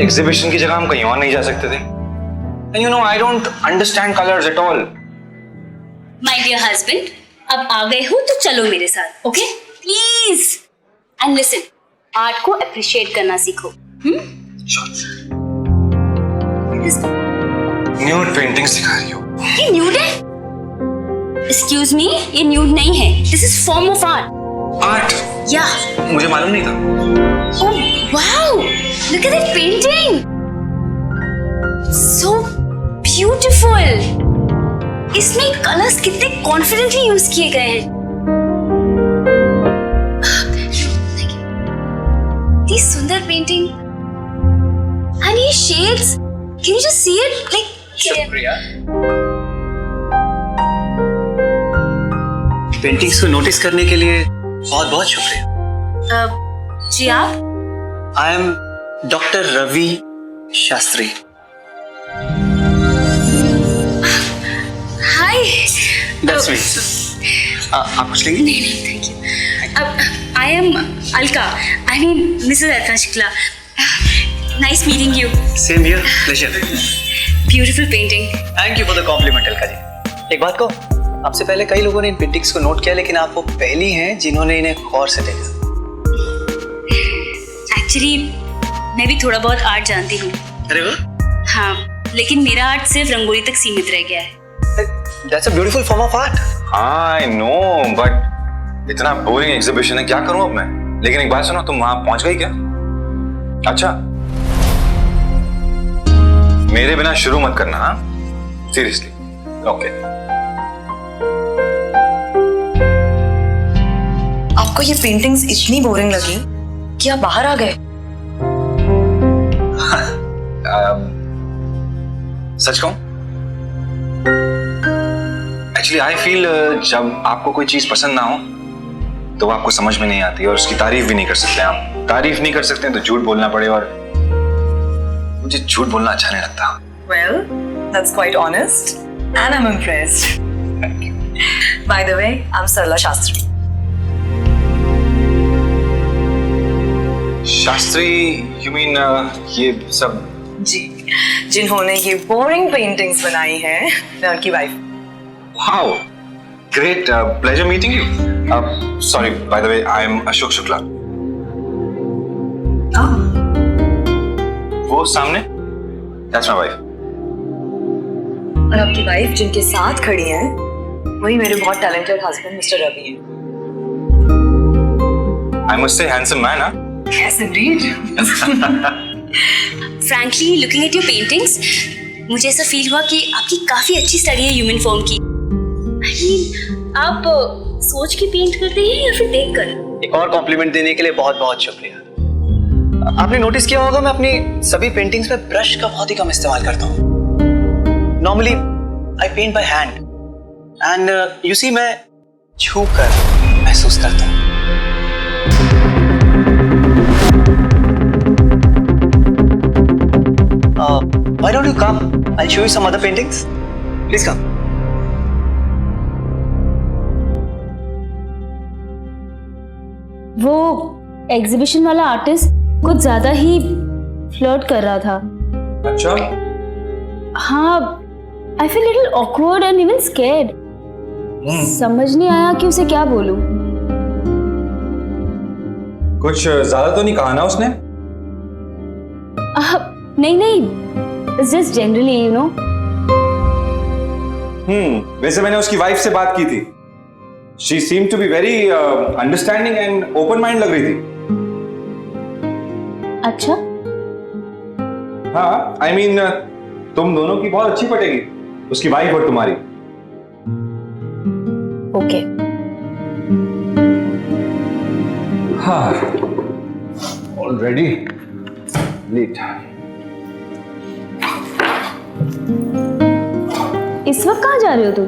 Exhibition की जगह हम कहीं और नहीं जा सकते थे? And you know, I don't understand colors at all. My dear husband, अब आ गए हो तो चलो मेरे साथ, okay? Please. And listen, art को अप्रिशिएट करना सीखो. न्यूड पेंटिंग सिखा रही हो? ये न्यूड है? एक्सक्यूज मी, ये न्यूड नहीं है. This is form of art. Art? या. मुझे मालूम नहीं था. Oh wow! Look at that painting. So beautiful. इसमें कलर्स कितने कॉन्फिडेंटली यूज किए गए हैं. इतनी सुंदर पेंटिंग. And ये shades, can you just see it? Like शुक्रिया. पेंटिंग्स को नोटिस करने के लिए बहुत बहुत शुक्रिया. जी आप? I am doctor Ravi Shastri. Hi. That's me. आप कुछ लेंगे? नहीं thank you. I am Alka. I mean Mrs Alka Shukla. Nice meeting you. Same here. Pleasure. Beautiful painting. Thank you for the compliment Alka ji. एक बात कहो, आपसे पहले कई लोगों ने इन पेंटिंग्स को नोट किया, लेकिन आप वो पहली हैं जिन्होंने इन्हें गौर से देखा. एक्चुअली मैं भी थोड़ा बहुत आर्ट जानती हूँ. अरे वाह. हाँ, लेकिन मेरा आर्ट सिर्फ रंगोली तक सीमित रह गया है. That's a beautiful form of art. I know, but इतना बोरिंग एग्जीबिशन है, क्या करूं अब मैं? लेकिन एक बात सुनो, तुम वहां पहुंच गई क्या? अच्छा, मेरे बिना शुरू मत करना. हाँ, सीरियसली. ओके. आपको ये पेंटिंग्स इतनी बोरिंग लगी कि आप बाहर आ गए? सच कहूं? एक्चुअली आई फील जब आपको कोई चीज पसंद ना हो तो वो आपको समझ में नहीं आती और उसकी तारीफ भी नहीं कर सकते. आप तारीफ नहीं कर सकते तो झूठ बोलना पड़े, और मुझे झूठ बोलना अच्छा नहीं लगता. Well, that's quite honest, and I'm impressed. Thank you. By the way, I'm Sarla Shastri. Shastri, you mean ये सब? जी, जिन्होंने ये बोरिंग पेंटिंग्स बनाई हैं, मैं उनकी wife. Wow, great, pleasure meeting you. Sorry, by the way, I am Ashok Shukla. वो सामने, that's my wife. और आपकी वाइफ जिनके साथ खड़ी हैं, वही मेरे बहुत टैलेंटेड हस्बैंड मिस्टर रवि हैं. I must say handsome man, huh? Yes, indeed. Frankly looking at your paintings, मुझे ऐसा फील हुआ कि आपकी काफी अच्छी स्टडी है ह्यूमन फॉर्म की. I mean, आप सोच के पेंट करते हैं या फिर देख कर? एक और कॉम्प्लीमेंट देने के लिए बहुत बहुत शुक्रिया. आपने नोटिस किया होगा मैं अपनी सभी पेंटिंग्स में ब्रश का बहुत ही कम इस्तेमाल करता हूँ. Normally I paint by hand, and you see मैं छू कर महसूस करता हूँ. Why don't you come? I'll show you some other paintings. Please come. वो एग्जीबिशन वाला आर्टिस्ट कुछ ज्यादा ही फ्लर्ट कर रहा था. अच्छा. हाँ, I feel little awkward and even scared. समझ नहीं आया कि उसे क्या बोलूं. कुछ ज्यादा तो नहीं कहा ना उसने? नहीं, it's just generally, you know. वैसे मैंने उसकी वाइफ से बात की थी. She seemed to be very understanding and open mind लग रही थी. अच्छा. हाँ, I mean तुम दोनों की बहुत अच्छी पटेगी, उसकी वाइफ और तुम्हारी. ओके. हाँ. Already late. इस वक्त कहाँ जा रहे हो तुम?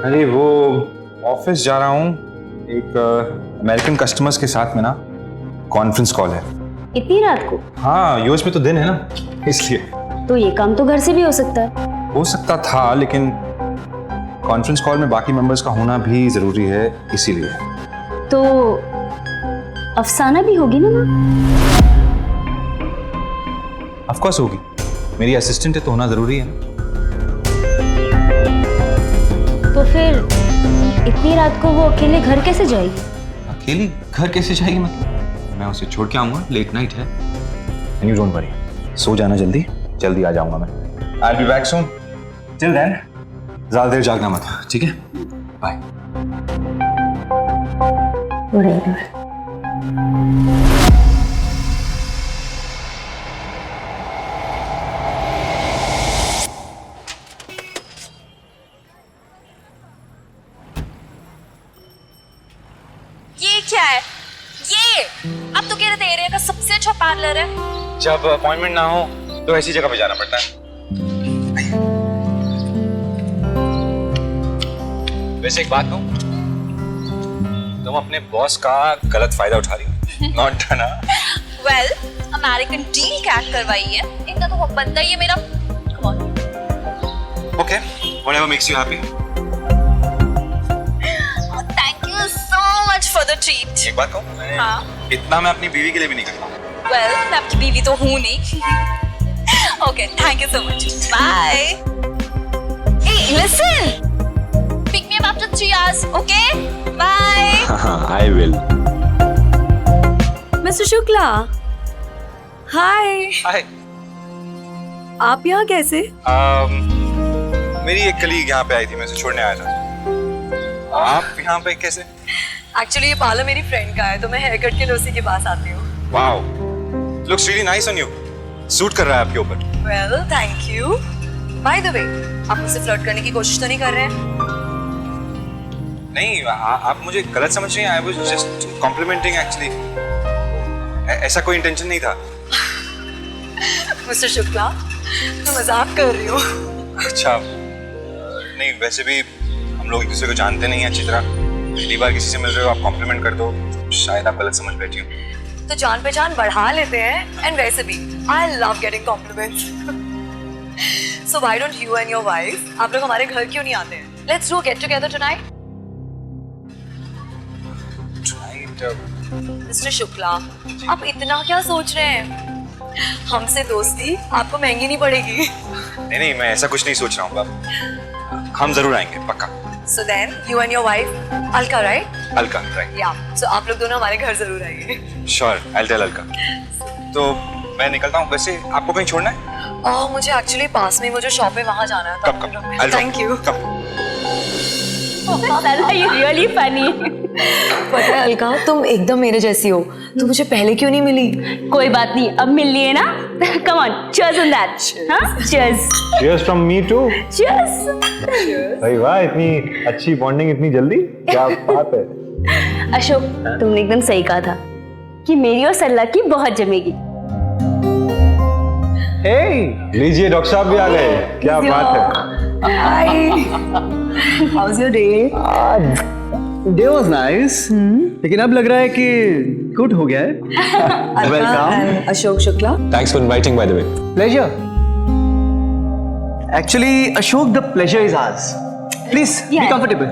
अरे वो ऑफिस जा रहा हूँ. एक अमेरिकन कस्टमर्स के साथ में ना कॉन्फ्रेंस कॉल है. इतनी रात को? हाँ, यूएस में तो दिन है ना, इसलिए. तो ये काम तो घर से भी हो सकता है. हो सकता था, लेकिन कॉन्फ्रेंस कॉल में बाकी मेंबर्स का होना भी जरूरी है, इसीलिए. तो अफसाना भी होगी ना? ऑफ कोर्स होगी, मेरी असिस्टेंट है तो होना जरूरी है ना। तो फिर इतनी रात को वो अकेले घर कैसे जाएगी? अकेली घर कैसे जाएगी मतलब? मैं उसे छोड़ के आऊंगा, लेट नाइट है। एंड यू डोंट वरी, सो जाना जल्दी, जल्दी आ जाऊंगा मैं। I will be back soon. Till then ज्यादा देर जागना मत, ठीक है? बाय। ये क्या है? ये अब तो कह रहे थे एरिया का सबसे अच्छा पार्लर है। जब अपॉइंटमेंट ना हो तो ऐसी जगह पे जाना पड़ता है। वैसे एक बात कहूं, तुम अपने बॉस का गलत फायदा उठा रही हो। Not done. Well, American deal crack करवाई है, इनका तो वो बंदा ही है मेरा। Come on. Okay, whatever makes you happy. Thank you so much for the treat. एक बात कहूं, हाँ? इतना मैं अपनी बीवी के लिए भी नहीं करता। वेल, मैं आपकी बीवी तो हूँ नहीं। Okay, thank you so much. Bye. Hey, listen. Pick me up after 3 hours, okay? Bye. I will. Mr Shukla, hi. Hi. आप यहाँ कैसे? मेरी एक कलीग यहाँ पे आई थी, मैं उसे छोड़ने आया था। आप यहाँ पे कैसे? एक्चुअली ये पार्लर मेरी फ्रेंड का है, तो मैं हेयर कट के लिए उसी के पास आती हूँ। Wow, looks really nice on you. Suit कर रहा है आपके ऊपर। Well, thank you. By the way, आप मुझसे फ्लर्ट करने की कोशिश तो नहीं कर रहे हैं? नहीं, आप मुझे गलत समझ रही हैं। I was just complimenting actually. ऐसा कोई इंटेंशन नहीं था। मिस्टर शुक्ला, मैं मजाक कर रही हूँ। अच्छा, नहीं वैसे भी हम लोग एक दूसरे को जानते नहीं हैं अच्छी तरह। पहली बार किसी से मिल रहे हो, आप कॉम्प्लीमेंट कर दो, शायद आप गलत समझ बैठी हो। तो जान पहचान बढ़ा लेते हैं। एंड वैसे भी I love getting compliments. So why don't you and your wife, आप लोग हमारे घर क्यों नहीं आते हैं? Let's do get together tonight. Mister Shukla, आप इतना क्या सोच रहे हैं? हमसे दोस्ती आपको महंगी नहीं पड़ेगी। नहीं नहीं, मैं ऐसा कुछ नहीं सोच रहा हूँ बाप। हम जरूर आएंगे, पक्का। So then you and your wife, Alka, right? Alka, right? Yeah. So आप लोग दोनों हमारे घर जरूर आइए। Sure, I will tell Alka. तो मैं निकलता हूँ। वैसे आपको कहीं छोड़ना है? मुझे एक्चुअली पास में वो जो शॉप है वहाँ जाना है। कब कब? I'll drop. Thank you. कब? You really funny. पता है अलका, तुम एकदम मेरे जैसी हो। तुम मुझे पहले क्यों नहीं मिली? कोई बात नहीं, अब मिल लिए ना। Come on, cheers on that. हाँ? Cheers. Cheers from me too. Cheers. भाई वाह, इतनी अच्छी बॉन्डिंग इतनी जल्दी, क्या बात है। अशोक, तुमने एकदम सही कहा था कि मेरी और सरला की बहुत जमेगी। हे, लीजिए डॉक्टर साहब भी आ गए, क्या बात है। How's your day? Day was nice, लेकिन अब लग रहा है कि गुड हो गया है। Welcome. Ashok Shukla. Thanks for inviting by the way. Pleasure. Actually Ashok, the pleasure is ours. Please be comfortable.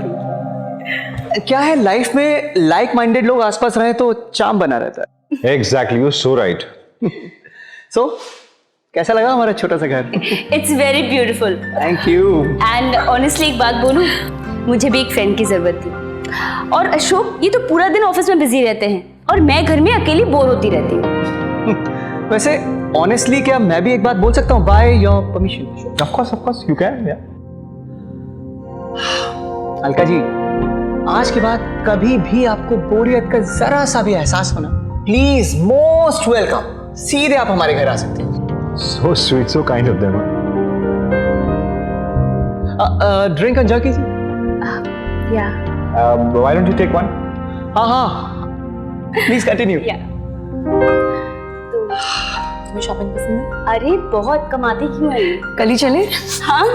क्या है, लाइफ में लाइक माइंडेड लोग आसपास रहे तो चार्म बना रहता है। Exactly, you're so right. सो कैसा लगा हमारा छोटा सा घर? It's very beautiful. Thank you. And honestly एक बात बोलूं, मुझे भी एक फ्रेंड की जरूरत थी। और अशोक, ये तो पूरा दिन ऑफिस में बिजी रहते हैं और मैं घर में अकेली बोर होती रहती हूँ। वैसे ऑनेस्टली क्या मैं भी एक बात बोल सकता हूँ? By your permission. Of course, you can, yeah. Alka ji, आज के बाद कभी भी आपको बोरियत का जरा सा भी एहसास होना, प्लीज मोस्ट वेलकम, सीधे आप हमारे घर आ सकते हैं। So sweet, so kind of them. Drink enjoy कीजिए। Yeah. Why don't you take one? हाँ, प्लीज कंटिन्यू। Yeah. तुम्हें शॉपिंग पसंद है? अरे बहुत कमाती क्यों है ये? कल ही चले? हाँ।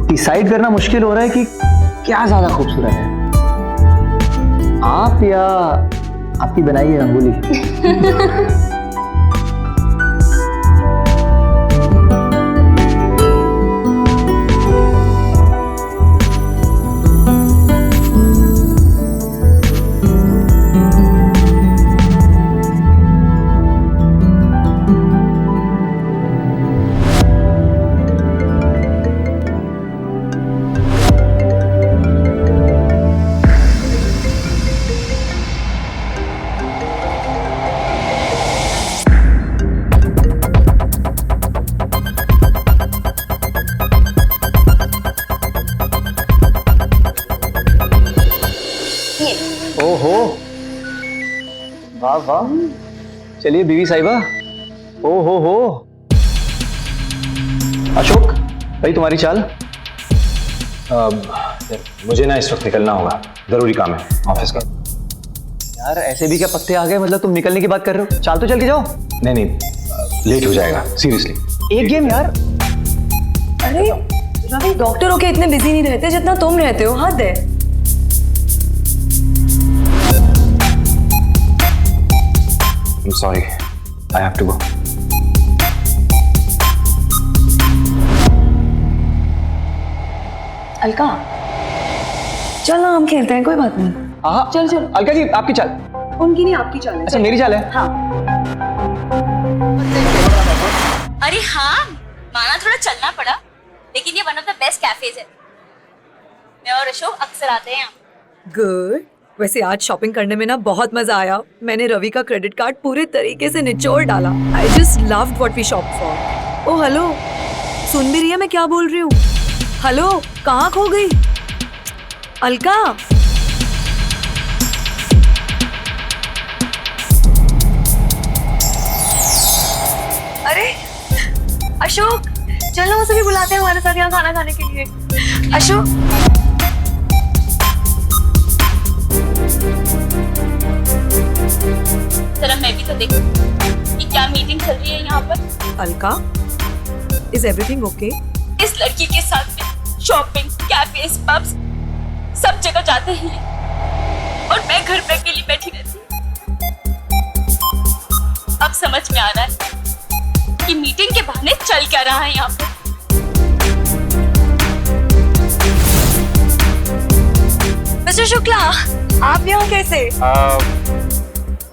डिसाइड करना मुश्किल हो रहा है कि क्या ज्यादा खूबसूरत है, आप या आपकी बनाई है रंगोली। ओहो, वाह वाह, चलिए बीवी साहिबा। ओहो हो, अशोक भाई तुम्हारी चाल। मुझे ना इस वक्त निकलना होगा, जरूरी काम है ऑफिस का। यार ऐसे भी क्या पत्ते आ गए, मतलब तुम निकलने की बात कर रहे हो? चाल तो चल के जाओ। नहीं नहीं, लेट हो जाएगा सीरियसली। एक गेम यार। अरे रवि, डॉक्टर होके इतने बिजी नहीं रहते जितना तुम रहते हो, हद है। I'm sorry, I have to go. Alka, चल ना हम खेलते हैं, कोई बात नहीं। हाँ चल चल। अलका जी आपकी चाल। उनकी नहीं आपकी चाल है। अच्छा मेरी चाल है। हाँ। अरे हाँ, माना थोड़ा चलना पड़ा, लेकिन ये one of the best cafes है। मैं और अशोक अक्सर आते हैं यहाँ। गुड। वैसे आज शॉपिंग करने में ना बहुत मजा आया। मैंने रवि का क्रेडिट कार्ड पूरे तरीके से निचोड़ डाला। I just loved what we shop for. Oh hello, सुन भी रही है मैं क्या बोल रही हूँ? हेलो, कहाँ खो गई अलका? अरे अशोक, चलो उसे भी बुलाते हैं हमारे साथ यहाँ खाना खाने के लिए। अशोक, जरा मैं भी तो देखूं कि क्या मीटिंग चल रही है यहाँ पर। Alka, is everything okay? इस लड़की के साथ में शॉपिंग, कैफेज, पब्स सब जगह जाते हैं और मैं घर पे अकेली बैठी रहती हूँ। अब समझ में आ रहा है कि मीटिंग के बहाने चल क्या रहा है यहाँ पे। मिस्टर शुक्ला, आप यहाँ कैसे?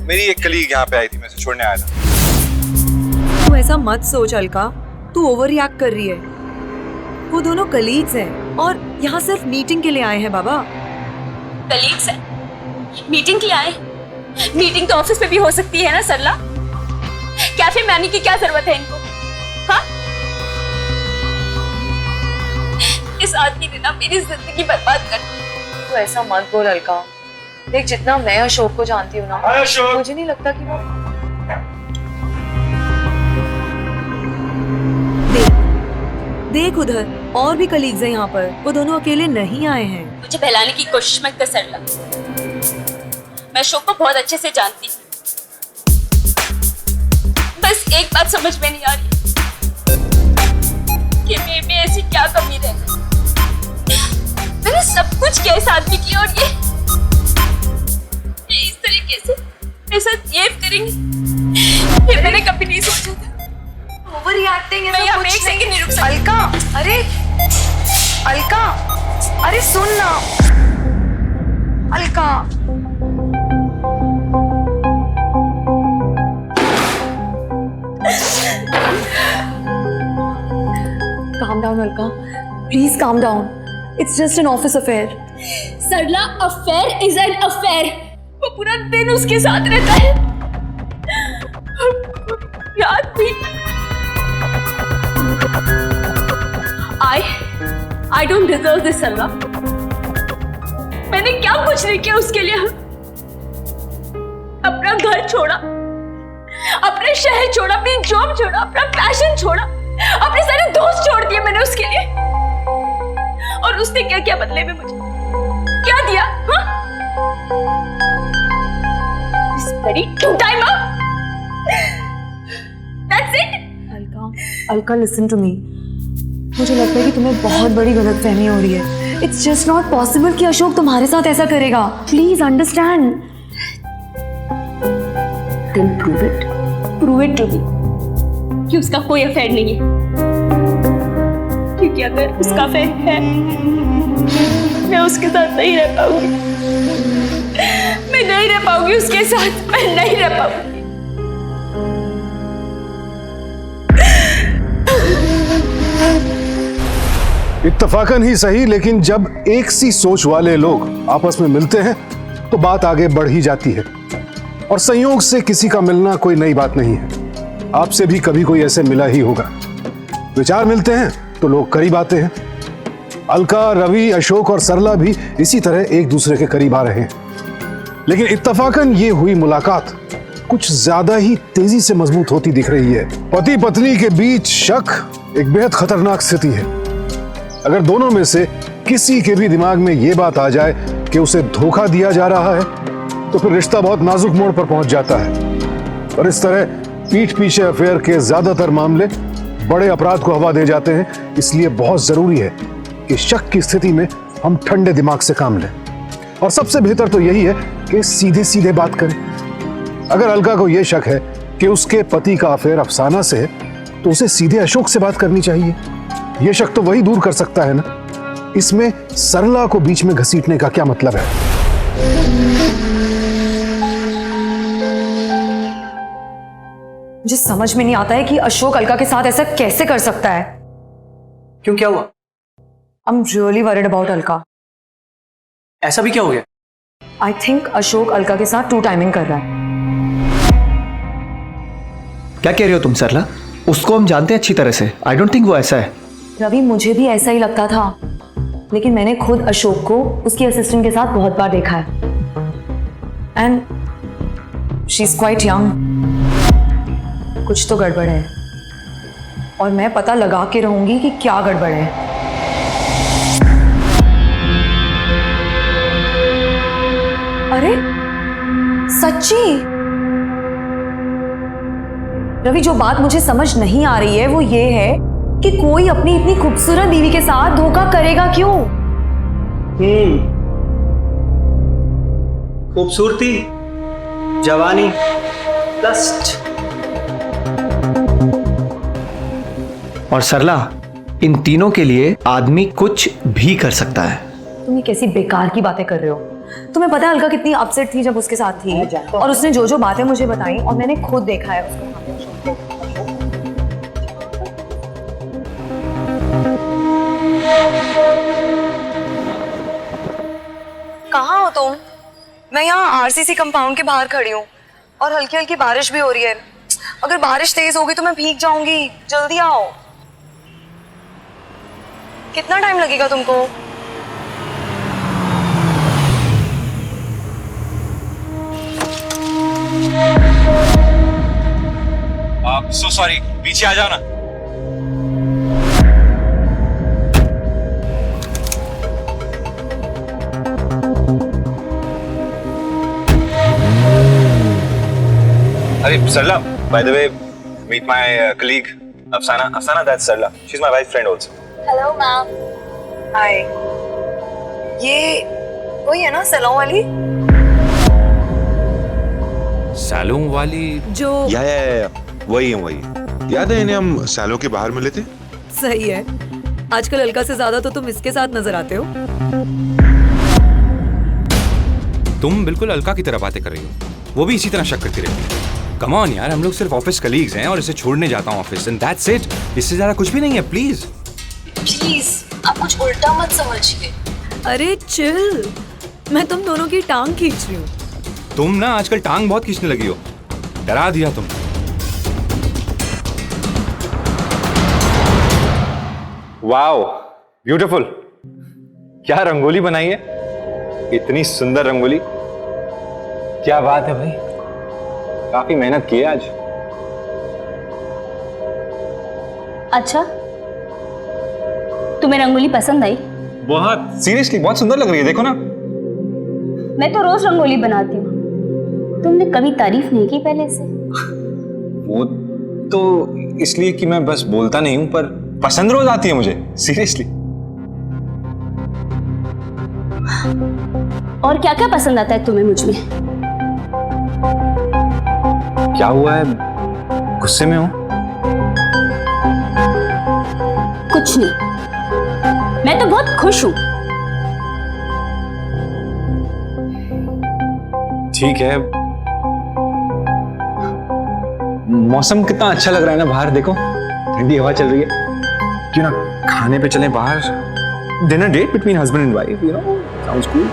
मेरी एक कलीग यहाँ पे आई थी, मैं उसे छोड़ने आया था। तू ऐसा मत सोच अलका, तू ओवर रिएक्ट कर रही है। वो दोनों कलीग्स हैं और यहाँ सिर्फ मीटिंग के लिए आए हैं बाबा। कलीग्स है, मीटिंग के लिए आए? मीटिंग तो ऑफिस में भी हो सकती है ना सरला। कैफे में आने की क्या जरूरत है इनको? हाँ, इस आदमी ने ना मेरी जिंदगी बर्बाद कर दी। तू ऐसा मत बोल अलका। देख, जितना मैं अशोक को जानती हूँ ना, मुझे नहीं लगता कि वो देख उधर और भी कलीग्स हैं यहाँ पर। वो दोनों अकेले नहीं आए हैं। मुझे बहलाने की कोशिश मत कर सरला। मैं अशोक को बहुत अच्छे से जानती हूँ। बस एक बात समझ में नहीं आ रही कि मेरे में ऐसी क्या कमी रह गई। मैंने सब कुछ किया इस आदमी के लिए और ये इस तरीके से मेरे साथ बिहेव करेंगे ये मैंने कभी नहीं सोचा था। ओवर रिएक्टिंग मैं यहाँ पे एक सेकंड नहीं रुक सकती। अलका, अरे अलका, अरे सुन ना Alka. Calm down, Alka. Please calm down. It's just an office affair. Sarla, affair is an affair. वो पूरा दिन उसके साथ रहता है, रात भी। I don't deserve this, सरला। मैंने क्या कुछ नहीं किया उसके लिए। अपना घर छोड़ा, अपना शहर छोड़ा, अपनी जॉब छोड़ा, अपना पैशन छोड़ा, अपने सारे दोस्त छोड़ दिए मैंने उसके लिए। और उसने क्या क्या बदले में मुझे क्या दिया? हाँ? He's ready to time up. That's it. Alka, listen to me. मुझे लगता है कि तुम्हें बहुत बड़ी गलतफहमी हो रही है। It's just not possible कि अशोक तुम्हारे साथ ऐसा करेगा। Please understand. Then prove it. Prove it to me कि उसका कोई अफेयर नहीं है। क्योंकि अगर उसका अफेयर है, मैं उसके साथ नहीं रह पाऊंगी। मैं नहीं रह पाऊंगी उसके साथ। मैं नहीं रह पाऊंगी। इत्तफाकन ही सही, लेकिन जब एक सी सोच वाले लोग आपस में मिलते हैं तो बात आगे बढ़ ही जाती है। और संयोग से किसी का मिलना कोई नई बात नहीं है। आपसे भी कभी कोई ऐसे मिला ही होगा। विचार मिलते हैं तो लोग करीब आते हैं। अलका, रवि, अशोक और सरला भी इसी तरह एक दूसरे के करीब आ रहे हैं। लेकिन इत्तफाकन ये हुई मुलाकात कुछ ज्यादा ही तेजी से मजबूत होती दिख रही है। पति पत्नी के बीच शक एक बेहद खतरनाक स्थिति है। अगर दोनों में से किसी के भी दिमाग में ये बात आ जाए कि उसे धोखा दिया जा रहा है तो फिर रिश्ता बहुत नाजुक मोड़ पर पहुंच जाता है। और इस तरह पीठ पीछे अफेयर के ज्यादातर मामले बड़े अपराध को हवा दे जाते हैं। इसलिए बहुत जरूरी है कि शक की स्थिति में हम ठंडे दिमाग से काम लें। और सबसे बेहतर तो यही है कि सीधे सीधे बात करें। अगर अलका को यह शक है कि उसके पति का अफेयर अफसाना से है तो उसे सीधे अशोक से बात करनी चाहिए। यह शक तो वही दूर कर सकता है ना। इसमें सरला को बीच में घसीटने का क्या मतलब है? मुझे समझ में नहीं आता है कि अशोक अलका के साथ ऐसा कैसे कर सकता है। क्यों, क्या हुआ? I'm really worried about Alka. ऐसा भी क्या हो गया? I think अशोक अलका के साथ टू टाइमिंग कर रहा है। क्या कह रहे हो तुम सरला? उसको हम जानते हैं अच्छी तरह से। आई डोंट थिंक वो ऐसा है। रवि, मुझे भी ऐसा ही लगता था, लेकिन मैंने खुद अशोक को उसकी असिस्टेंट के साथ बहुत बार देखा है। And she is quite young. कुछ तो गड़बड़ है और मैं पता लगा के रहूंगी कि क्या गड़बड़ है। अरे सच्ची रवि, जो बात मुझे समझ नहीं आ रही है वो ये है कि कोई अपनी इतनी खूबसूरत बीवी के साथ धोखा करेगा क्यों? खूबसूरती, जवानी, लस्ट और सरला, इन तीनों के लिए आदमी कुछ भी कर सकता है। तुम ये कैसी बेकार की बातें कर रहे हो? तुम्हें पता है अलका कितनी अपसेट थी जब उसके साथ थी, और उसने जो जो बातें मुझे बताई और मैंने खुद देखा है उसको। कहाँ हो तुम? मैं यहाँ आरसीसी कंपाउंड के बाहर खड़ी हूँ और हल्की हल्की बारिश भी हो रही है। अगर बारिश तेज होगी तो मैं भीग जाऊंगी। जल्दी आओ। कितना टाइम लगेगा तुमको? सो सॉरी, पीछे आ जाओ ना। अरे सरला, by the way, meet my colleague Afsana. Afsana, that's Sarla. She's my wife friend also. Hello ma'am. Hi. ये वही है ना सैलून वाली? सैलून वाली जो या वही है, वही। याद है इन्हें हम सैलो के बाहर मिले थे? सही है। आजकल अलका से ज्यादा तो तुम इसके साथ नजर आते हो। तुम बिल्कुल अलका की तरह बातें कर रही हो। वो भी इसी तरह शक करती रहती है। कम ऑन यार, हम लोग सिर्फ ऑफिस कलीग्स हैं और इसे छोड़ने जाता हूँ ऑफिस, एंड दैट्स इट। इससे ज्यादा कुछ भी नहीं है। प्लीज प्लीज आप कुछ उल्टा मत समझिए। अरे चिल, मैं तुम दोनों की टांग खींच रही हूँ। तुम ना आजकल टांग बहुत खींचने लगी हो। डरा दिया तुम। Wow, beautiful. क्या रंगोली बनाई है, इतनी सुंदर रंगोली। क्या बात है भाई, काफी मेहनत की है आज। अच्छा, तुम्हें रंगोली पसंद आई? बहुत, सीरियसली बहुत सुंदर लग रही है। देखो ना। मैं तो रोज रंगोली बनाती हूँ। तुमने कभी तारीफ नहीं की पहले से? वो तो इसलिए कि मैं बस बोलता नहीं हूं, पर पसंद रोज आती है मुझे, सीरियसली। और क्या क्या पसंद आता है तुम्हें मुझ में? क्या हुआ है, गुस्से में हो? कुछ नहीं, मैं तो बहुत खुश हूँ। ठीक है। मौसम कितना अच्छा लग रहा है ना बाहर, देखो ठंडी हवा चल रही है। क्यों ना खाने पे चलें बाहर? Dinner date between husband and wife, you know, sounds cool.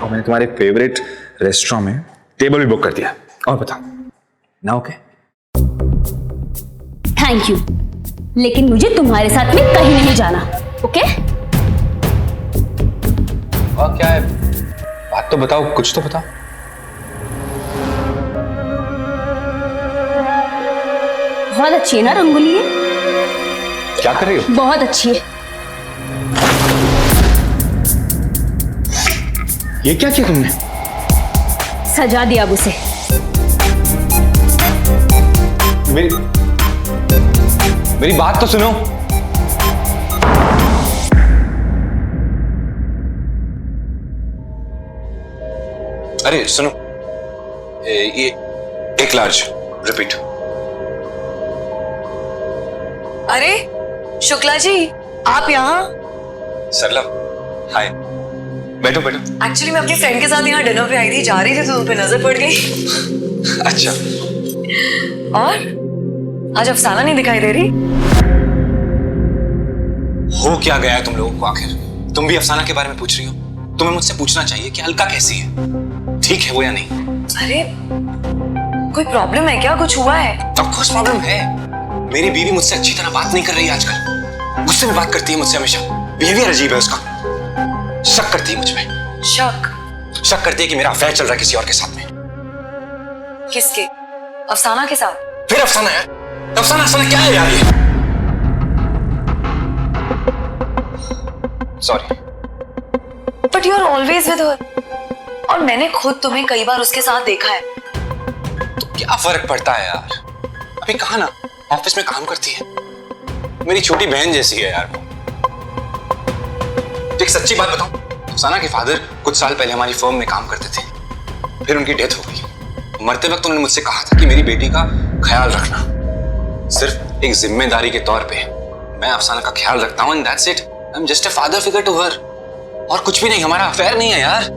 और मैंने तुम्हारे फेवरेट रेस्टोरेंट में टेबल भी बुक कर दिया। और बताओ ना, ओके? थैंक यू, लेकिन मुझे तुम्हारे साथ में कहीं नहीं जाना, ओके? और क्या है, बात तो बताओ, कुछ तो बताओ। बहुत अच्छी है ना रंगोली ये? क्या कर रही हो? बहुत अच्छी है। ये क्या किया तुमने? सजा दिया अब उसे। मेरी बात तो सुनो। अरे सुनो, ये एक लार्ज रिपीट। अरे शुक्ला जी, आप यहाँ? सरला, हाय। बैठो बैठो। एक्चुअली मैं अपनी फ्रेंड के साथ यहाँ डिनर पे आई थी, जा रही थी तो तुम पे नजर पड़ गई। अच्छा, और आज अफसाना नहीं दिखाई दे रही? हो क्या गया है तुम लोगों को आखिर? तुम भी अफसाना के बारे में पूछ रही हो? तुम्हें मुझसे पूछना चाहिए कि अलका कैसी है, ठीक है वो या नहीं? अरे कोई प्रॉब्लम है क्या? कुछ हुआ है? ऑफ कोर्स प्रॉब्लम है। मेरी बीवी मुझसे अच्छी तरह बात नहीं कर रही है आजकल। गुस्से में बात करती है मुझसे हमेशा। बिहेवियर अजीब है उसका। शक करती है मुझ में। शक करती है कि मेरा अफेयर चल रहा है किसी और के साथ में। किसके? अफसाना के साथ? फिर अफसाना है? अफसाना क्या है यार ये? Sorry. But you are always with her, और मैंने खुद तुम्हें कई बार उसके साथ देखा है। तो क्या फर्क पड़ता है यार? अभी कहा ना, ऑफिस में काम करती है। मेरी छोटी बहन जैसी है यार वो। एक सच्ची बात बताऊं, अफसाना के फादर कुछ साल पहले हमारी फर्म में काम करते थे, फिर उनकी डेथ हो गई। मरते वक्त उन्होंने मुझसे कहा था कि मेरी बेटी का ख्याल रखना, सिर्फ एक जिम्मेदारी के तौर पे। मैं अफसाना का ख्याल रखता हूं, and that's it. I am just a father figure to her, और कुछ भी नहीं। हमारा अफेयर नहीं है यार।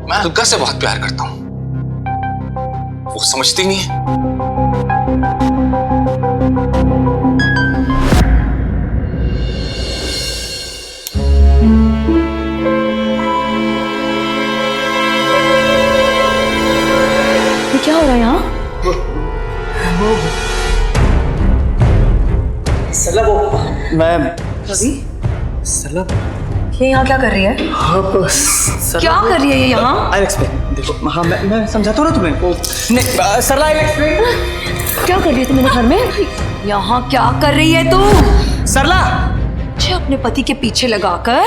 मैं अलका से बहुत प्यार करता हूं, वो समझती नहीं है। ये क्या हो रहा है यहाँ? सरला वो मैं रवि, सरला ये यहाँ क्या कर रही है? क्या कर रही है ये यहाँ? I explain. देखो हाँ, मैं समझाता हूँ ना तुम्हें। वो नहीं सरला, आई एक्सप्लेन। क्या कर रही है तुम मेरे घर में? यहाँ क्या कर रही है तू? सरला, मुझे अपने पति के पीछे लगाकर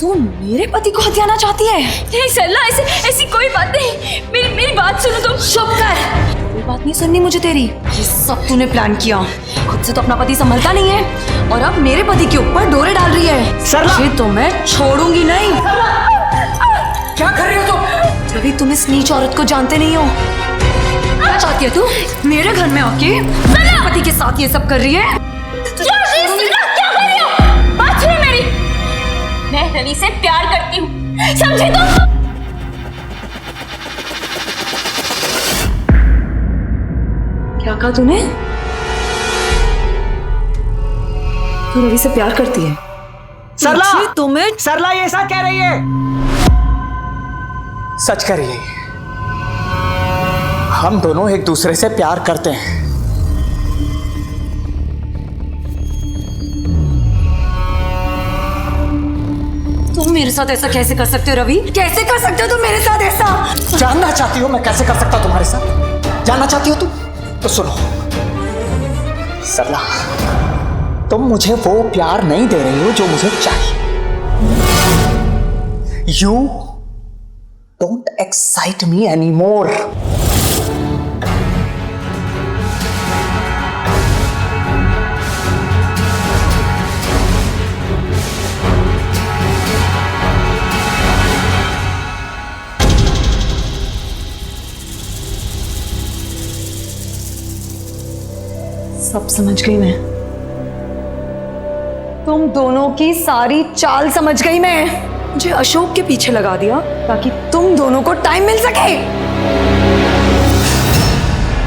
तू मेरे पति को हथियाना चाहती है? नहीं सरला, ऐसी कोई बात नहीं। मेरी बात सुनो तुम। चुप कर, कोई बात नहीं सुननी मुझे तेरी। ये सब तूने प्लान किया। खुद से तो अपना पति संभलता नहीं है, और अब मेरे पति के ऊपर डोरे डाल रही है। सरला! ये तो मैं छोड़ूंगी नहीं। क्या कर रही हो तुम? रवि, तुम इस नीच औरत को जानते नहीं हो। क्या चाहती है तू? मेरे घर में आके मेरे पति के साथ ये सब कर रही है? क्या कर रही हो? बात सुनो मेरी। मैं रवि से प्यार करती हूँ, समझे तुम? क्या कहा तूने? तू रवि से प्यार करती है? सरला! मुझे तुम्हें सरला ये ऐसा कह रही है। सच कह रही है। हम दोनों एक दूसरे से प्यार करते हैं। तुम मेरे साथ ऐसा कैसे कर सकते हो रवि? कैसे कर सकते हो तुम मेरे साथ ऐसा? जानना चाहती हो मैं कैसे कर सकता तुम्हारे साथ? जानना चाहती हो तुम? तो सुनो सरला, तुम मुझे वो प्यार नहीं दे रही हो जो मुझे चाहिए। You don't excite me any more. सब समझ गई मैं। तुम दोनों की सारी चाल समझ गई मैं। मुझे अशोक के पीछे लगा दिया ताकि तुम दोनों को टाइम मिल सके।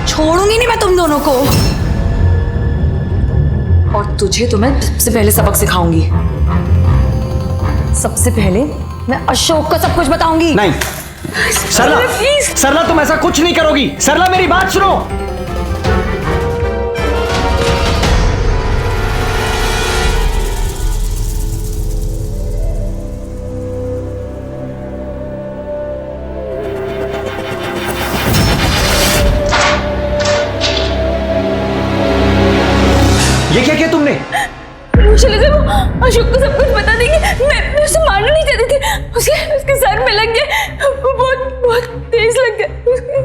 छोड़ूंगी नहीं मैं तुम दोनों को, और तुझे तो मैं सबसे पहले सबक सिखाऊंगी। सबसे पहले मैं अशोक को सब कुछ बताऊंगी। नहीं सरला, सरला तुम ऐसा कुछ नहीं करोगी। सरला मेरी बात सुनो। अशोक को सब कुछ बता देंगे। मैं उसे मारना नहीं चाहती थी, उसके सर में लग गया, वो बहुत तेज लग गया उसके।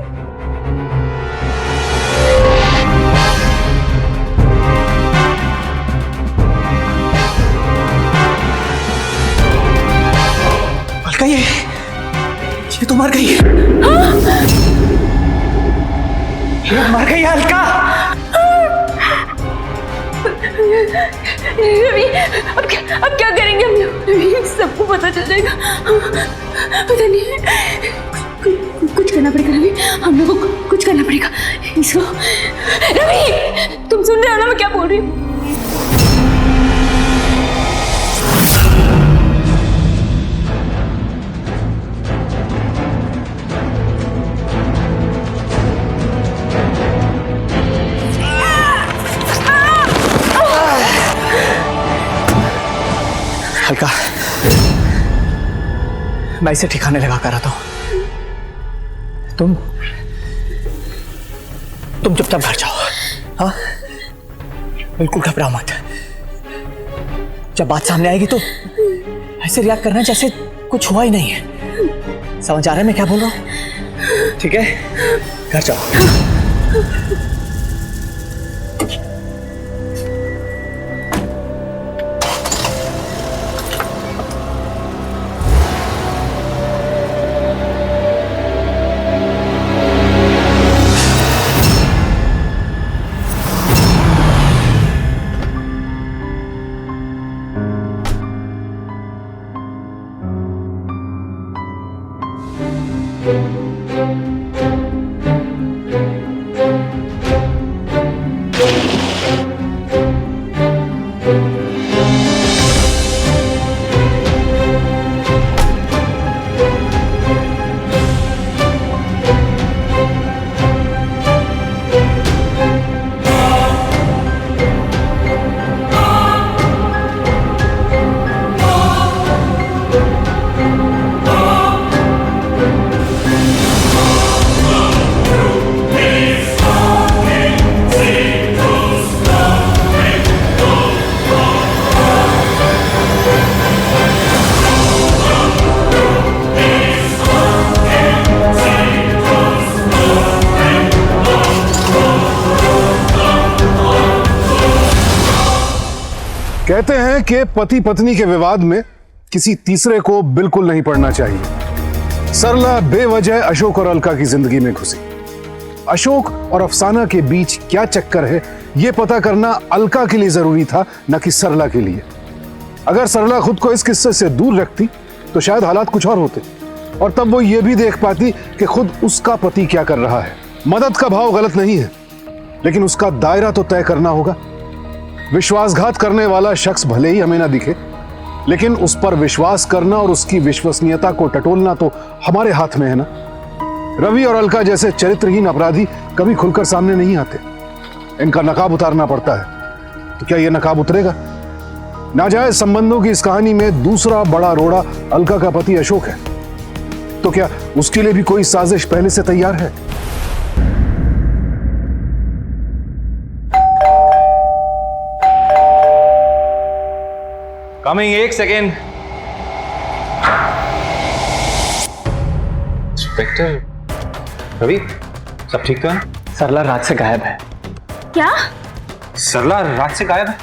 अलका, ये तो मर गई है। ये मर गई है अलका। रवि, अब क्या करेंगे हम लोग? रवि, सबको पता चल जाएगा। पता नहीं, कुछ करना पड़ेगा रवि, हम लोगों को कुछ करना पड़ेगा इसको। रवि, तुम सुन रहे हो ना मैं क्या बोल रही हूँ? अलका, मैं इसे ठिकाने लगा कर आता हूं। तुम चुपचाप घर जाओ। हाँ, बिल्कुल घबराओ मत। जब बात सामने आएगी तो ऐसे रिएक्ट करना जैसे कुछ हुआ ही नहीं है। समझ आ रहा है मैं क्या बोल रहा हूं? ठीक है, घर जाओ। कहते हैं कि पति पत्नी के विवाद में किसी तीसरे को बिल्कुल नहीं पड़ना चाहिए। सरला बेवजह अशोक और अलका की जिंदगी में घुसी। अशोक और अफसाना के बीच क्या चक्कर है यह पता करना अलका के लिए जरूरी था, न कि सरला के लिए। अगर सरला खुद को इस किस्से से दूर रखती तो शायद हालात कुछ और होते, और तब वो ये भी देख पाती कि खुद उसका पति क्या कर रहा है। मदद का भाव गलत नहीं है, लेकिन उसका दायरा तो तय करना होगा। विश्वासघात करने वाला शख्स भले ही हमें ना दिखे, लेकिन उस पर विश्वास करना और उसकी विश्वसनीयता को टटोलना तो हमारे हाथ में है ना। रवि और अलका जैसे चरित्रहीन अपराधी कभी खुलकर सामने नहीं आते, इनका नकाब उतारना पड़ता है। तो क्या यह नकाब उतरेगा? नाजायज संबंधों की इस कहानी में दूसरा बड़ा रोड़ा अलका का पति अशोक है। तो क्या उसके लिए भी कोई साजिश पहले से तैयार है? कमिंग, एक सेकेंड। इंस्पेक्टर रवि, सब ठीक तो है? सरला रात से गायब है। क्या? सरला रात से गायब है?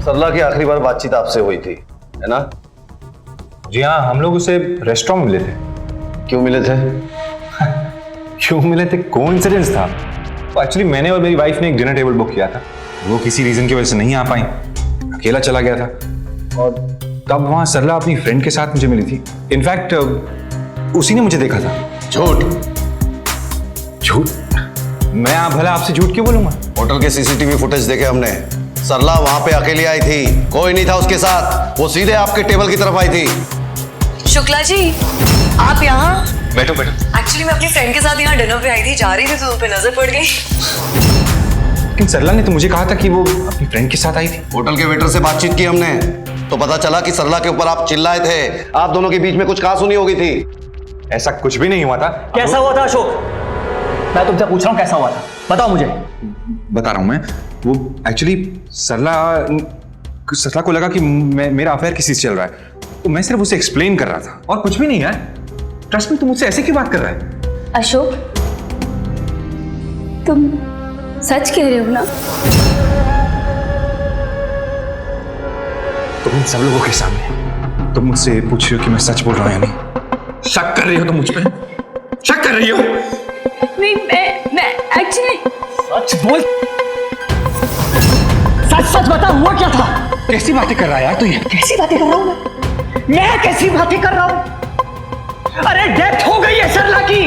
सरला की आखिरी बार बातचीत आपसे हुई थी, है ना? जी हाँ, हम लोग उसे रेस्टोरेंट में मिले थे। क्यों मिले थे? क्यों मिले थे? कोइंसिडेंस था। एक्चुअली मैंने और मेरी वाइफ ने एक डिनर टेबल बुक किया था, वो किसी रीजन की वजह से नहीं आ पाई, अकेला चला गया था, और तब वहां सरला अपनी फ्रेंड के साथ मुझे मिली थी। इनफैक्ट उसी ने मुझे देखा था। झूठ? झूठ? मैं भला आपसे झूठ क्यों बोलूंगा? होटल के सीसीटीवी फुटेज देखे हमने। सरला वहां पे अकेली आई थी, कोई नहीं था उसके साथ। वो सीधे आपके टेबल की तरफ आई थी। शुक्ला जी, आप यहाँ? बैठो बैठो। एक्चुअली मैं अपनी फ्रेंड के साथ यहाँ डिनर पे आई थी, जा रही थी तो तुम पे नजर पड़ गई। लेकिन सरला ने तो मुझे कहा था कि वो अपनी फ्रेंड के साथ आई थी। होटल के वेटर से बातचीत की हमने तो पता चला कि सरला के ऊपर आप चिल्लाए थे। आप दोनों के बीच में कुछ कहासुनी हो गई थी। ऐसा कुछ भी नहीं हुआ था। कैसा हुआ था अशोक? मैं तुमसे पूछ रहा हूँ कैसा हुआ था, बताओ मुझे। बता रहा हूं मैं। वो एक्चुअली सरला को लगा कि मेरा अफेयर किसी से चल रहा है, तो मैं सिर्फ उसे एक्सप्लेन कर रहा था और कुछ भी नहीं यार। ट्रस्ट में, तुम मुझसे ऐसे क्यों बात कर रहा है? अशोक, तुम सच कह रहे हो ना? तुम सब लोगों के सामने तुम मुझसे पूछ रही हो कि मैं सच बोल रहा हूं या नहीं? शक कर रही हो तुम मुझ पे? शक कर रही हो? नहीं, मैं एक्चुअली सच बोल, सच बता, हुआ क्या था? कैसी बातें कर रहा है यार तू? ये कैसी बातें कर रहा हूं मैं कैसी बातें कर रहा हूं? अरे डेथ हो गई है सरला की,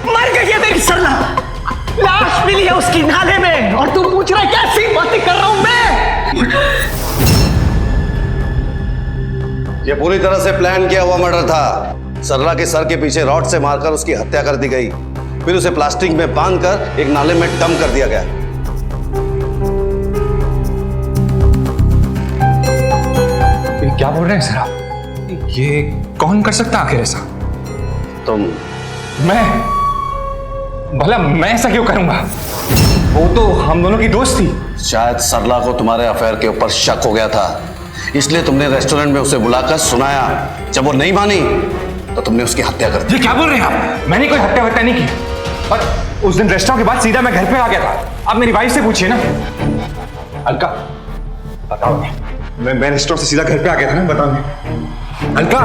मर गई है मेरी सरला, लाश मिली है उसकी नाले में, और तू पूछ रहा है कैसी बातें कर रहा हूं मैं? ये पूरी तरह से प्लान किया हुआ मर्डर था। सरला के सर के पीछे रॉड से मारकर उसकी हत्या कर दी गई, फिर उसे प्लास्टिक में बांधकर एक नाले में डंप कर दिया गया। ये क्या बोल रहे हैं सर आप? ये कौन कर सकता आखिर ऐसा? तुम। मैं? भला मैं ऐसा क्यों करूंगा? वो तो हम दोनों की दोस्त थी। शायद सरला को तुम्हारे अफेयर के ऊपर शक हो गया था, इसलिए तुमने रेस्टोरेंट में उसे बुलाकर सुनाया। जब वो नहीं मानी तो तुमने उसकी हत्या कर दी। ये क्या बोल रहे हैं आप? मैंने कोई हत्या वत्या नहीं की। और उस दिन रेस्टोरेंट के बाद सीधा मैं घर पे आ गया था। आप मेरी वाइफ से पूछिए ना। अलका, बताओ। मैं रेस्टोरेंट से सीधा घर पे आ गया था ना, बताओ। अलका,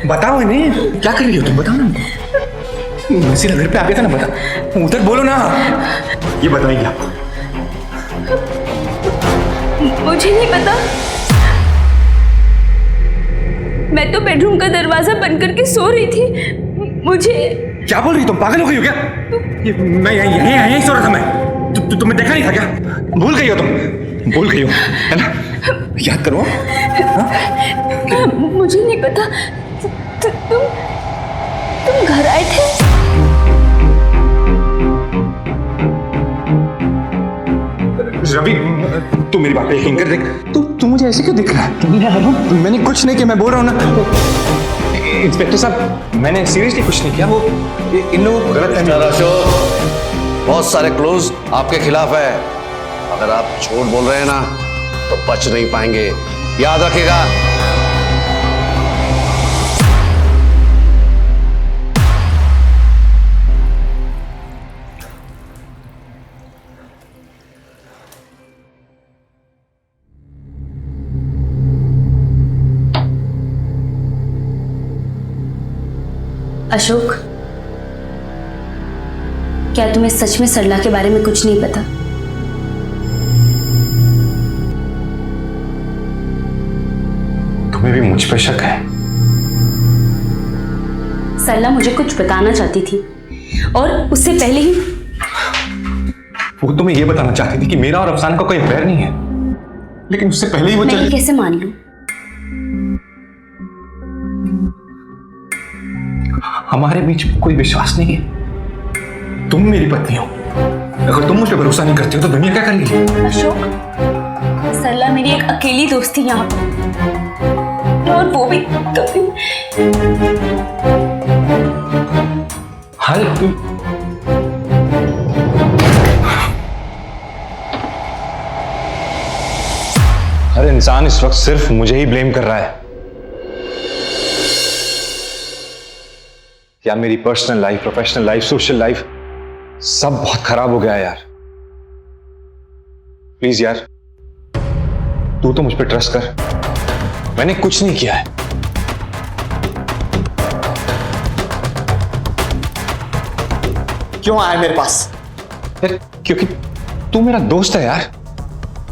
बताओ इन्हें, क्या कर रही हो तुम? बताओ ना। मैं सीधा घर पे आ गया था ना, बता। उधर बोलो ना। ये बताएंगे आप? मुझे नहीं पता, मैं तो बेडरूम का दरवाजा बंद करके सो रही थी। मुझे क्या बोल रही हो तुम? पागल हो गई हो क्या? ये मैं यहीं सो रहा था मैं। तुम्हें देखा नहीं था क्या? भूल गई हो तुम? भूल गई हो, है ना? याद करो। मुझे नहीं पता, तुम घर आए थे? रवि, तू मेरी बात पे यकीन कर। देख, तू मुझे ऐसे क्यों दिख रहा है? मैंने कुछ नहीं किया, मैं बोल रहा हूँ ना। इंस्पेक्टर साहब, मैंने सीरियसली कुछ नहीं किया। वो इन लोगों को गलत है। अशोक, बहुत सारे क्लूज आपके खिलाफ है। अगर आप झूठ बोल रहे हैं ना तो बच नहीं पाएंगे, याद रखिएगा। अशोक, क्या तुम्हें सच में सरला के बारे में कुछ नहीं पता? तुम्हें भी मुझ पे शक है? सरला मुझे कुछ बताना चाहती थी और उससे पहले ही वो तुम्हें ये बताना चाहती थी कि मेरा और अफसाना का कोई अफेयर नहीं है, लेकिन उससे पहले ही वो मैं कैसे मान लूं? हमारे बीच कोई विश्वास नहीं है। तुम मेरी पत्नी हो, अगर तुम मुझ पे भरोसा नहीं करती हो तो दुनिया क्या करेगी? अशोक, सरला मेरी एक अकेली दोस्त थी यहाँ पर, और वो भी हर इंसान इस वक्त सिर्फ मुझे ही ब्लेम कर रहा है। क्या मेरी personal life, professional life, social life सब बहुत खराब हो गया है यार। प्लीज यार, तू तो मुझ पे ट्रस्ट कर। मैंने कुछ नहीं किया है। क्यों आया मेरे पास? यार, क्योंकि तू मेरा दोस्त है यार।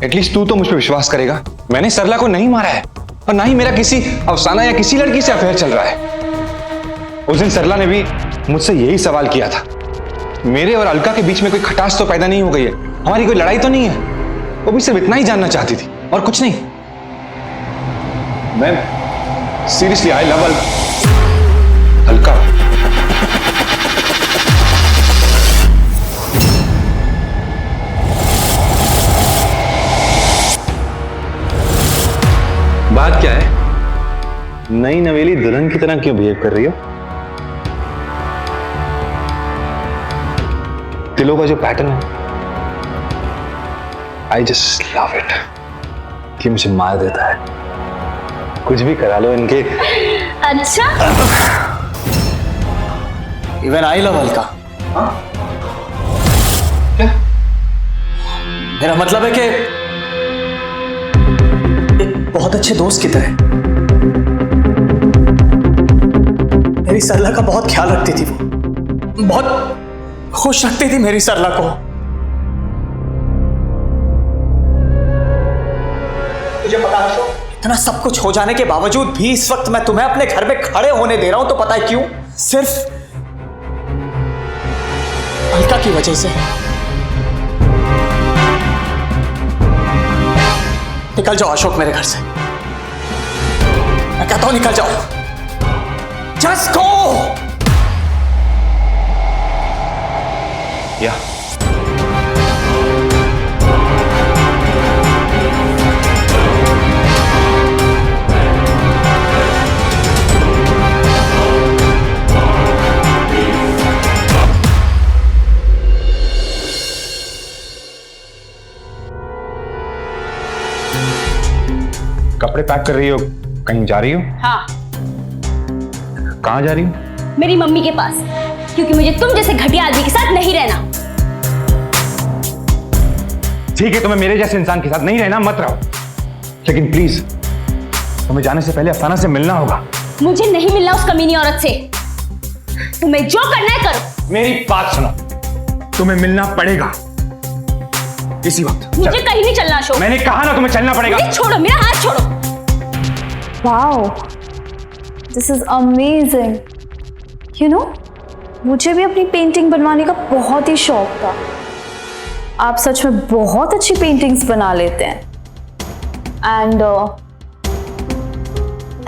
एटलीस्ट तू तो मुझ पे विश्वास करेगा। मैंने सरला को नहीं मारा है और ना ही मेरा किसी अफसाना या किसी लड़की से अफेयर चल रहा है। उस दिन सरला ने भी मुझसे यही सवाल किया था। मेरे और अलका के बीच में कोई खटास तो पैदा नहीं हो गई है, हमारी कोई लड़ाई तो नहीं है। वो भी सिर्फ इतना ही जानना चाहती थी और कुछ नहीं। मैं सीरियसली, आई लव अलका। बात क्या है? नई नवेली दुल्हन की तरह क्यों बिहेव कर रही हो? तिलों का जो पैटर्न है आई जस्ट लव इट कि मुझे मार देता है। कुछ भी करा लो इनके। अच्छा, इवन आई लव अलका। क्या? मेरा मतलब है कि एक बहुत अच्छे दोस्त की तरह मेरी सरला का बहुत ख्याल रखती थी वो, बहुत खुश रखती थी मेरी सरला को। तुझे पता है तो इतना सब कुछ हो जाने के बावजूद भी इस वक्त मैं तुम्हें अपने घर में खड़े होने दे रहा हूं, तो पता है क्यों? सिर्फ अलका की वजह से। निकल जाओ अशोक मेरे घर से, मैं कहता हूं निकल जाओ। Just go. या कपड़े पैक कर रही हो, कहीं जा रही हो? हाँ, कहाँ जा रही हो? मेरी मम्मी के पास, क्योंकि मुझे तुम जैसे घटिया आदमी के साथ नहीं रहना। ठीक है, तुम्हें मेरे जैसे इंसान के साथ नहीं रहना, मत रहो, लेकिन प्लीज तुम्हें जाने से पहले अफसाना से मिलना होगा। मुझे नहीं मिलना उस कमीनी औरत से। तुम्हें जो करना है करो। मेरी बात सुनो, तुम्हें मिलना पड़ेगा इसी वक्त। मुझे कहीं नहीं चलना अशोक। मैंने कहा ना तुम्हें चलना पड़ेगा। मुझे छोड़ो, मेरा हाथ छोड़ो। Wow, this is amazing. You know, मुझे भी अपनी पेंटिंग बनवाने का बहुत ही शौक था। आप सच में बहुत अच्छी पेंटिंग्स बना लेते हैं। And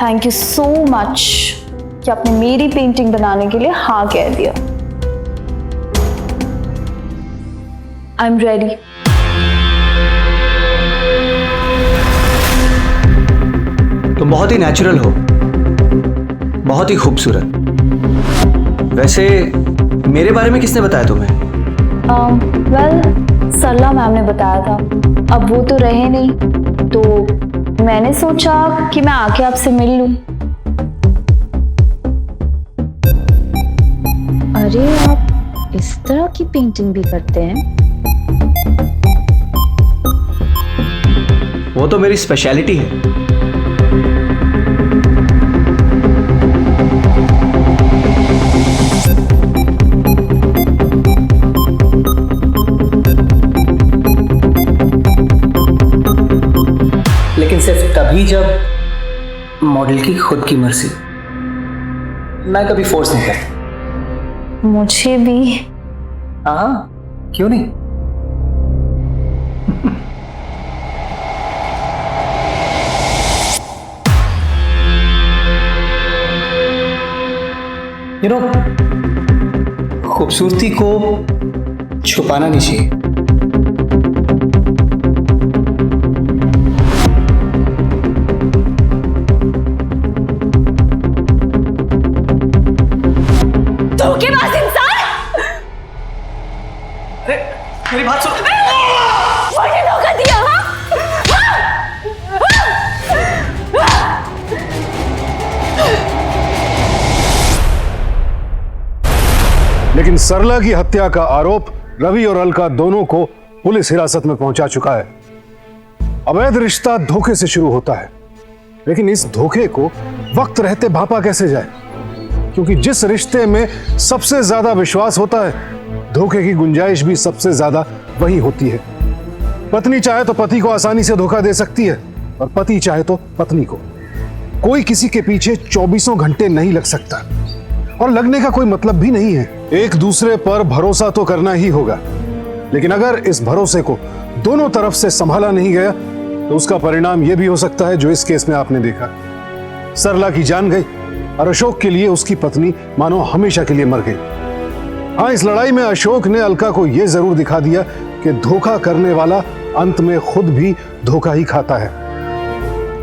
thank you so much कि आपने मेरी पेंटिंग बनाने के लिए हाँ कह दिया। I am ready. तुम बहुत ही नेचुरल हो, बहुत ही खूबसूरत। वैसे मेरे बारे में किसने बताया तुम्हें? वेल, सरला मैम ने बताया था। अब वो तो रहे नहीं, तो मैंने सोचा कि मैं आके आपसे मिल लूं। अरे, आप इस तरह की पेंटिंग भी करते हैं? वो तो मेरी स्पेशलिटी है। लेकिन सिर्फ तभी जब मॉडल की खुद की मर्जी। मैं कभी फोर्स नहीं करता। मुझे भी। हाँ, क्यों नहीं? यू नो, खूबसूरती को छुपाना नहीं चाहिए। धोखेबाज इंसान! अरे मेरी बात सुन। मुझे धोखा दिया, हाँ? लेकिन सरला की हत्या का आरोप रवि और अलका दोनों को पुलिस हिरासत में पहुंचा चुका है। अवैध रिश्ता धोखे से शुरू होता है, लेकिन इस धोखे को वक्त रहते भापा कैसे जाए? क्योंकि जिस रिश्ते में सबसे ज्यादा विश्वास होता है, धोखे की गुंजाइश भी सबसे ज्यादा वही होती है। पत्नी चाहे तो पति को आसानी से धोखा दे सकती है, और पति चाहे तो पत्नी को। कोई किसी के पीछे 24 घंटे नहीं लग सकता, और लगने का कोई मतलब भी नहीं है। एक दूसरे पर भरोसा तो करना ही होगा, लेकिन अगर इस भरोसे को दोनों तरफ से संभाला नहीं गया, तो उसका परिणाम यह भी हो सकता है जो इस केस में आपने देखा। सरला की जान गई, और अशोक के लिए उसकी पत्नी मानो हमेशा के लिए मर गई। हाँ, इस लड़ाई में अशोक ने अलका को यह जरूर दिखा दिया कि धोखा करने वाला अंत में खुद भी धोखा ही खाता है।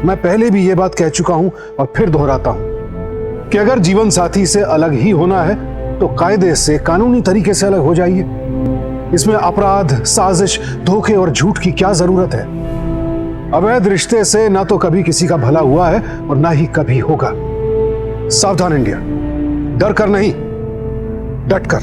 मैं पहले भी यह बात कह चुका हूं और फिर दोहराता हूं कि अगर जीवन साथी से अलग ही होना है तो कायदे से, कानूनी तरीके से अलग हो जाइए। इसमें अपराध, साजिश, धोखे और झूठ की क्या जरूरत है? अवैध रिश्ते से ना तो कभी किसी का भला हुआ है और ना ही कभी होगा। सावधान इंडिया, डर कर नहीं, डट कर।